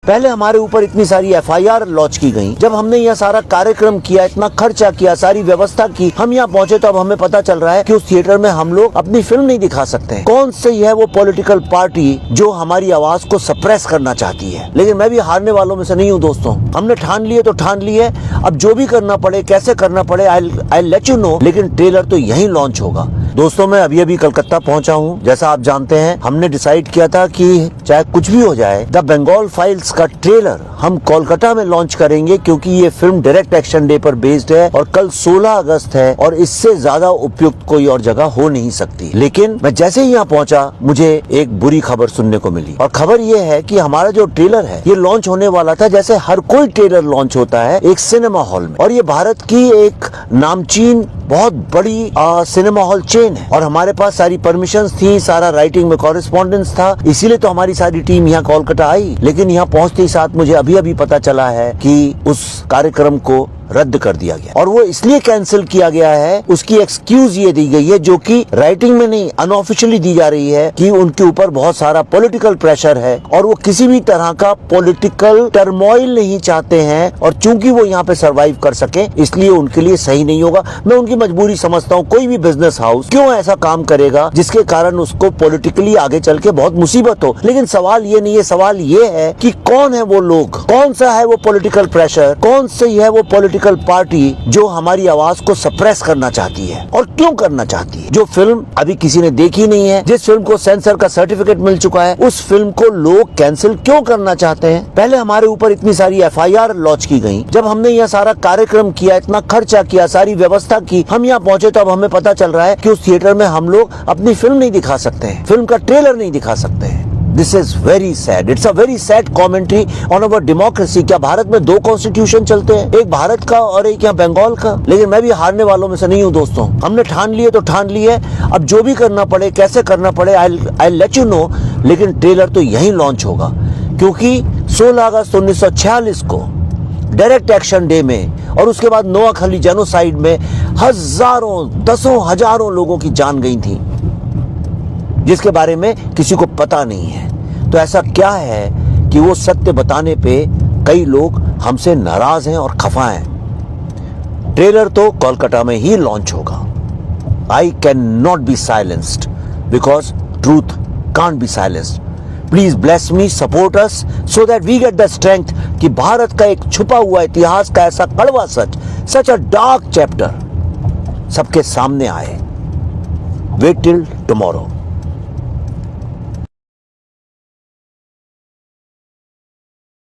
पहले हमारे ऊपर इतनी सारी FIR लॉन्च की गई, जब हमने यह सारा कार्यक्रम किया, इतना खर्चा किया, सारी व्यवस्था की, हम यहाँ पहुंचे तो अब हमें पता चल रहा है कि उस थिएटर में हम लोग अपनी फिल्म नहीं दिखा सकते। कौन सी है वो पॉलिटिकल पार्टी जो हमारी आवाज को सप्रेस करना चाहती है? लेकिन मैं भी हारने वालों में से नहीं हूँ दोस्तों। हमने ठान लिए तो ठान लिए, अब जो भी करना पड़े, कैसे करना पड़े, आई लेट यू नो। लेकिन ट्रेलर तो यहीं लॉन्च होगा दोस्तों। मैं अभी कलकत्ता पहुंचा हूं। जैसा आप जानते हैं, हमने डिसाइड किया था कि चाहे कुछ भी हो जाए, द बंगाल फाइल्स का ट्रेलर हम कोलकाता में लॉन्च करेंगे, क्योंकि ये फिल्म डायरेक्ट एक्शन डे पर बेस्ड है और कल 16 अगस्त है और इससे ज्यादा उपयुक्त कोई और जगह हो नहीं सकती। लेकिन मैं जैसे ही यहाँ पहुंचा, मुझे एक बुरी खबर सुनने को मिली, और खबर ये है कि हमारा जो ट्रेलर है ये लॉन्च होने वाला था जैसे हर कोई ट्रेलर लॉन्च होता है, एक सिनेमा हॉल में। और ये भारत की एक नामचीन बहुत बड़ी सिनेमा हॉल चेन है और हमारे पास सारी परमिशंस थी, सारा राइटिंग में कॉरेस्पॉन्डेंस था, इसीलिए तो हमारी सारी टीम यहाँ कोलकाता आई। लेकिन यहाँ पहुंचते ही साथ मुझे अभी पता चला है कि उस कार्यक्रम को रद्द कर दिया गया, और वो इसलिए कैंसिल किया गया है, उसकी एक्सक्यूज ये दी गई है, जो कि राइटिंग में नहीं, अनऑफिशियली दी जा रही है, कि उनके ऊपर बहुत सारा पॉलिटिकल प्रेशर है और वो किसी भी तरह का पॉलिटिकल टर्मोइल नहीं चाहते हैं, और चूंकि वो यहाँ पे सरवाइव कर सके इसलिए उनके लिए सही नहीं होगा। मैं उनकी मजबूरी समझता हूँ। कोई भी बिजनेस हाउस क्यों ऐसा काम करेगा जिसके कारण उसको पॉलिटिकली आगे चल के बहुत मुसीबत हो। लेकिन सवाल ये नहीं है, सवाल ये है कि कौन है वो लोग, कौन सा है वो पॉलिटिकल प्रेशर, कौन सी है वो पॉलिटिकल पार्टी जो हमारी आवाज को सप्रेस करना चाहती है, और क्यों करना चाहती है। जो फिल्म अभी किसी ने देखी नहीं है, जिस फिल्म को सेंसर का सर्टिफिकेट मिल चुका है, उस फिल्म को लोग कैंसिल क्यों करना चाहते हैं? पहले हमारे ऊपर इतनी सारी FIR लॉन्च की गई, जब हमने यह सारा कार्यक्रम किया, इतना खर्चा किया, सारी व्यवस्था की, हम यहाँ पहुंचे तो अब हमें पता चल रहा है कि उस थिएटर में हम लोग अपनी फिल्म नहीं दिखा सकते हैं, फिल्म का ट्रेलर नहीं दिखा सकते हैं। This is very sad. It's a very sad commentary on our democracy. क्या भारत में 2 कॉन्स्टिट्यूशन चलते हैं, एक भारत का और एक यहाँ बंगाल का? लेकिन मैं भी हारने वालों में से नहीं हूँ दोस्तों। हमने ठान लिए तो ठान लिए, अब जो भी करना पड़े, कैसे करना पड़े, आई लेट यू नो। लेकिन ट्रेलर तो यहीं लॉन्च होगा, क्योंकि 16 अगस्त 1946 को डायरेक्ट एक्शन डे में और उसके बाद नोआखली जेनोसाइड में हजारों, दसों हजारों लोगों की जान गई थी, जिसके बारे में किसी को पता नहीं है। तो ऐसा क्या है कि वो सत्य बताने पे कई लोग हमसे नाराज हैं और खफा हैं। ट्रेलर तो कोलकाता में ही लॉन्च होगा। I can not be silenced because truth can't be silenced. Please bless me, support us so that we get the strength कि भारत का एक छुपा हुआ इतिहास का ऐसा कड़वा सच, सच अ डार्क चैप्टर सबके सामने आए। Wait till tomorrow.